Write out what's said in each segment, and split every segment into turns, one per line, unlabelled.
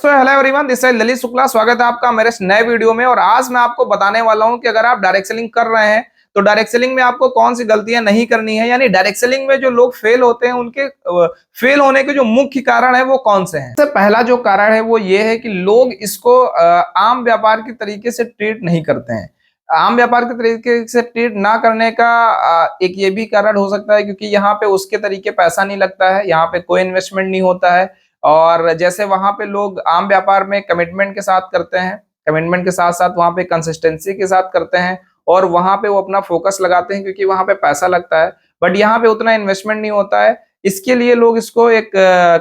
Hello everyone, this is Lalit Shukla. स्वागत है आपका मेरे इस नए वीडियो में। और आज मैं आपको बताने वाला हूं कि अगर आप डायरेक्ट सेलिंग कर रहे हैं तो डायरेक्ट सेलिंग में आपको कौन सी गलतियां नहीं करनी है, यानी डायरेक्ट सेलिंग में जो लोग फेल होते हैं उनके फेल होने के जो मुख्य कारण है वो कौन से हैं। सबसे पहला जो कारण है वो ये है कि लोग इसको आम व्यापार के तरीके से ट्रीट नहीं करते हैं। आम व्यापार के तरीके से ट्रीट ना करने का एक ये भी कारण हो सकता है क्योंकि यहाँ पे उसके तरीके पैसा नहीं लगता है, यहाँ पे कोई इन्वेस्टमेंट नहीं होता है। और जैसे वहां पे लोग आम व्यापार में कमिटमेंट के साथ करते हैं, कमिटमेंट के साथ साथ वहां पे कंसिस्टेंसी के साथ करते हैं और वहां पे वो अपना फोकस लगाते हैं क्योंकि वहां पे पैसा लगता है। बट यहाँ पे उतना इन्वेस्टमेंट नहीं होता है, इसके लिए लोग इसको एक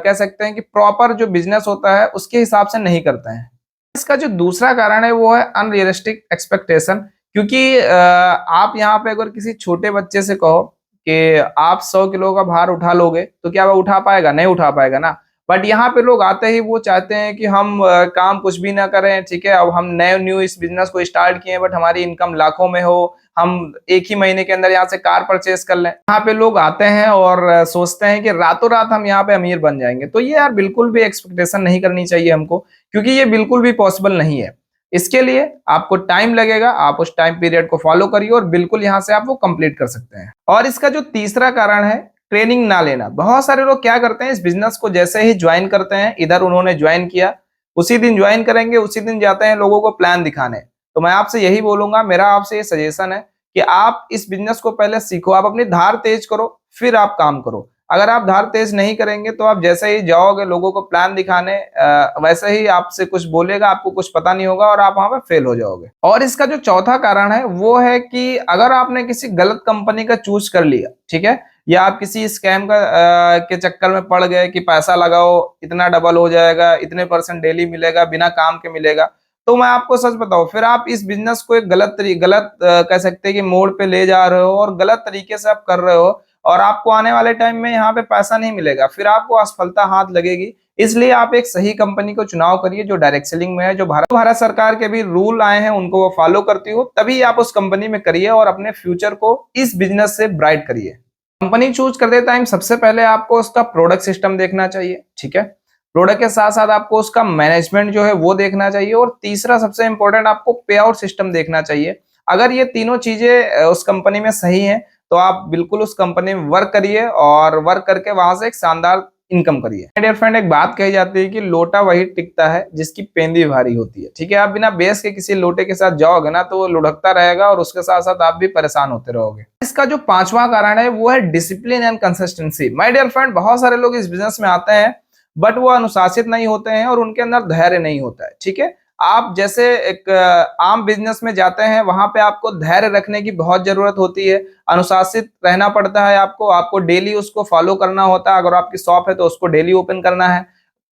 कह सकते हैं कि प्रॉपर जो बिजनेस होता है उसके हिसाब से नहीं करते हैं। इसका जो दूसरा कारण है वो है अनरियलिस्टिक एक्सपेक्टेशन। क्योंकि आप यहाँ पे अगर किसी छोटे बच्चे से कहो कि आप 100 किलो का भार उठा लोगे तो क्या वो उठा पाएगा? नहीं उठा पाएगा ना। बट यहाँ पे लोग आते ही वो चाहते हैं कि हम काम कुछ भी ना करें, ठीक है। अब हम नए न्यू इस बिजनेस को स्टार्ट किए बट हमारी इनकम लाखों में हो, हम एक ही महीने के अंदर यहाँ से कार परचेज कर लें। यहाँ पे लोग आते हैं और सोचते हैं कि रातों रात हम यहाँ पे अमीर बन जाएंगे। तो ये यार बिल्कुल भी एक्सपेक्टेशन नहीं करनी चाहिए हमको, क्योंकि ये बिल्कुल भी पॉसिबल नहीं है। इसके लिए आपको टाइम लगेगा, आप उस टाइम पीरियड को फॉलो करिए और बिल्कुल यहाँ से आप वो कंप्लीट कर सकते हैं। और इसका जो तीसरा कारण है ट्रेनिंग ना लेना। बहुत सारे लोग क्या करते हैं, इस बिजनेस को जैसे ही ज्वाइन करते हैं, इधर उन्होंने ज्वाइन किया, उसी दिन ज्वाइन करेंगे, उसी दिन जाते हैं लोगों को प्लान दिखाने। तो मैं आपसे यही बोलूंगा, मेरा आपसे ये सजेशन है कि आप इस बिजनेस को पहले सीखो, आप अपनी धार तेज करो, फिर आप काम करो। अगर आप धार तेज नहीं करेंगे तो आप जैसे ही जाओगे लोगों को प्लान दिखाने, वैसे ही आपसे कुछ बोलेगा, आपको कुछ पता नहीं होगा और आप वहां पे फेल हो जाओगे। और इसका जो चौथा कारण है वो है कि अगर आपने किसी गलत कंपनी का चूज कर लिया, ठीक है, या आप किसी स्कैम का के चक्कर में पड़ गए कि पैसा लगाओ इतना डबल हो जाएगा, इतने % डेली मिलेगा, बिना काम के मिलेगा, तो मैं आपको सच बताऊं फिर आप इस बिजनेस को एक गलत कह सकते हैं कि मोड़ पे ले जा रहे हो और गलत तरीके से आप कर रहे हो। और आपको आने वाले टाइम में यहाँ पे पैसा नहीं मिलेगा, फिर आपको असफलता हाथ लगेगी। इसलिए आप एक सही कंपनी को चुनाव करिए जो डायरेक्ट सेलिंग में है, जो भारत सरकार के भी रूल आए हैं उनको वो फॉलो करती हो, तभी आप उस कंपनी में करिए और अपने फ्यूचर को इस बिजनेस से ब्राइट करिए। कंपनी चूज करते टाइम सबसे पहले आपको उसका प्रोडक्ट सिस्टम देखना चाहिए, ठीक है। प्रोडक्ट के साथ साथ आपको उसका मैनेजमेंट जो है वो देखना चाहिए और तीसरा सबसे इंपॉर्टेंट आपको पे आउट सिस्टम देखना चाहिए। अगर ये तीनों चीजें उस कंपनी में सही हैं तो आप बिल्कुल उस कंपनी में वर्क करिए और वर्क करके वहां से एक शानदार इनकम करिए। डियर फ्रेंड, एक बात कही जाती है कि लोटा वही टिकता है जिसकी पेंदी भारी होती है, ठीक है। आप बिना बेस के किसी लोटे के साथ जाओगे ना तो वो लुढ़कता रहेगा और उसके साथ साथ आप भी परेशान होते रहोगे। इसका जो पांचवा कारण है वो है discipline and consistency. My dear friend, बहुत सारे लोग इस बिजनेस में आते हैं बट वो अनुशासित नहीं होते हैं और उनके अंदर धैर्य नहीं होता है, ठीक है। आप जैसे एक आम बिजनेस में जाते हैं, वहां पे आपको धैर्य रखने की बहुत जरूरत होती है, अनुशासित रहना पड़ता है आपको, आपको डेली उसको फॉलो करना होता है। अगर आपकी शॉप है तो उसको डेली ओपन करना है,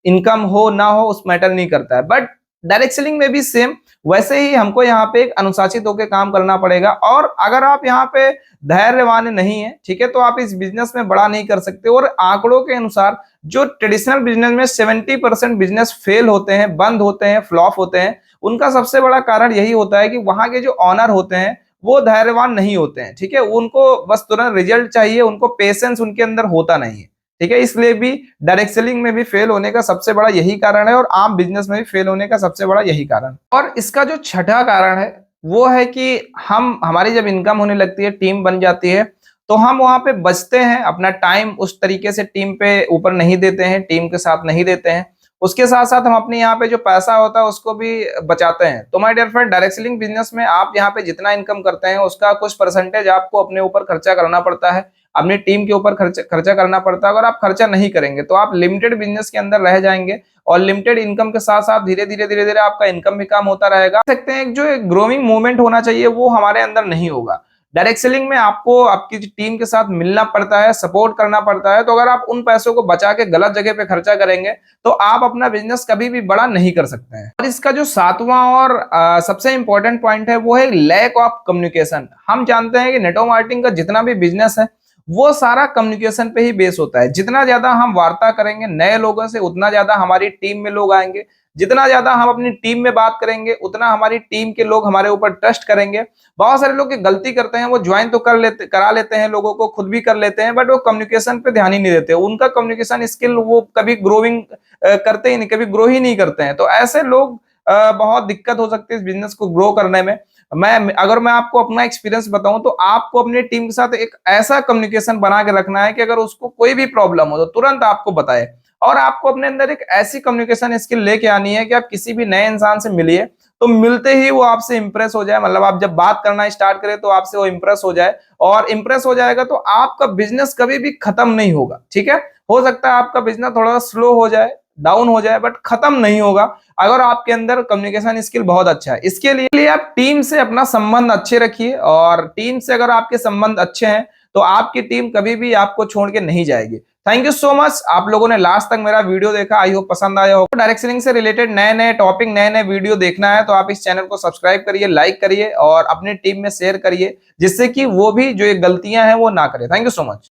इनकम हो ना हो उस मैटर नहीं करता है। बट डायरेक्ट सेलिंग में भी सेम वैसे ही हमको यहाँ पे एक अनुशासित होकर काम करना पड़ेगा। और अगर आप यहाँ पे धैर्यवान नहीं है, ठीक है, तो आप इस बिजनेस में बड़ा नहीं कर सकते। और आंकड़ों के अनुसार जो ट्रेडिशनल बिजनेस में 70% बिजनेस फेल होते हैं, बंद होते हैं, फ्लॉप होते हैं, उनका सबसे बड़ा कारण यही होता है कि वहां के जो ऑनर होते हैं वो धैर्यवान नहीं होते हैं, ठीक है। उनको बस तुरंत रिजल्ट चाहिए, उनको पेशेंस उनके अंदर होता नहीं है, ठीक है। इसलिए भी डायरेक्ट सेलिंग में भी फेल होने का सबसे बड़ा यही कारण है और आम बिजनेस में भी फेल होने का सबसे बड़ा यही कारण। और इसका जो छठा कारण है वो है कि हमारी जब इनकम होने लगती है, टीम बन जाती है, तो हम वहां पे बचते हैं, अपना टाइम उस तरीके से टीम पे ऊपर नहीं देते हैं, टीम के साथ नहीं देते हैं। उसके साथ साथ हम अपने यहाँ पे जो पैसा होता है उसको भी बचाते हैं। तो my dear friend, direct selling business में आप यहाँ पे जितना इनकम करते हैं उसका कुछ % आपको अपने ऊपर खर्चा करना पड़ता है, अपनी टीम के ऊपर खर्चा करना पड़ता है। अगर आप खर्चा नहीं करेंगे तो आप लिमिटेड बिजनेस के अंदर रह जाएंगे और लिमिटेड इनकम के साथ साथ धीरे धीरे आपका इनकम भी कम होता रहेगा। सकते हैं जो एक ग्रोइंग मूवमेंट होना चाहिए वो हमारे अंदर नहीं होगा। डायरेक्ट सेलिंग में आपको आपकी टीम के साथ मिलना पड़ता है, सपोर्ट करना पड़ता है। तो अगर आप उन पैसों को बचा के गलत जगह पे खर्चा करेंगे तो आप अपना बिजनेस कभी भी बड़ा नहीं कर सकते हैं। और इसका जो सातवां और सबसे इंपॉर्टेंट पॉइंट है वो है लैक ऑफ कम्युनिकेशन। हम जानते हैं कि नेटवर्क मार्केटिंग का जितना भी बिजनेस है वो सारा कम्युनिकेशन पे ही बेस होता है। जितना ज्यादा हम वार्ता करेंगे नए लोगों से, उतना ज्यादा हमारी टीम में लोग आएंगे। जितना ज्यादा हम अपनी टीम में बात करेंगे, उतना हमारी टीम के लोग हमारे ऊपर ट्रस्ट करेंगे। बहुत सारे लोग गलती करते हैं, वो ज्वाइन तो करा लेते हैं लोगों को, खुद भी कर लेते हैं, बट वो कम्युनिकेशन पे ध्यान ही नहीं देते। उनका कम्युनिकेशन स्किल वो कभी ग्रोविंग करते ही नहीं, कभी ग्रो ही नहीं करते हैं। तो ऐसे लोग बहुत दिक्कत हो सकती है इस बिजनेस को ग्रो करने में। अगर मैं आपको अपना एक्सपीरियंस बताऊं, तो आपको अपनी टीम के साथ एक ऐसा कम्युनिकेशन बना के रखना है कि अगर उसको कोई भी प्रॉब्लम हो तो तुरंत आपको बताए। और आपको अपने अंदर एक ऐसी कम्युनिकेशन स्किल लेके आनी है कि आप किसी भी नए इंसान से मिलिए तो मिलते ही वो आपसे इंप्रेस हो जाए। मतलब आप जब बात करना स्टार्ट करें तो आपसे वो इंप्रेस हो जाए, और इंप्रेस हो जाएगा तो आपका बिजनेस कभी भी खत्म नहीं होगा। ठीक है, हो सकता है आपका बिजनेस थोड़ा स्लो हो जाए, डाउन हो जाए, बट खत्म नहीं होगा अगर आपके अंदर कम्युनिकेशन स्किल बहुत अच्छा है। इसके लिए आप टीम से अपना संबंध अच्छे रखिए, और टीम से अगर आपके संबंध अच्छे हैं तो आपकी टीम कभी भी आपको छोड़ के नहीं जाएगी। थैंक यू सो मच, आप लोगों ने लास्ट तक मेरा वीडियो देखा। आई होप पसंद आया हो। डायरेक्ट सेलिंग से रिलेटेड नए नए टॉपिक, नए नए वीडियो देखना है तो आप इस चैनल को सब्सक्राइब करिए, लाइक करिए और अपनी टीम में शेयर करिए, जिससे कि वो भी जो ये गलतियां हैं वो ना करे। Thank you so much.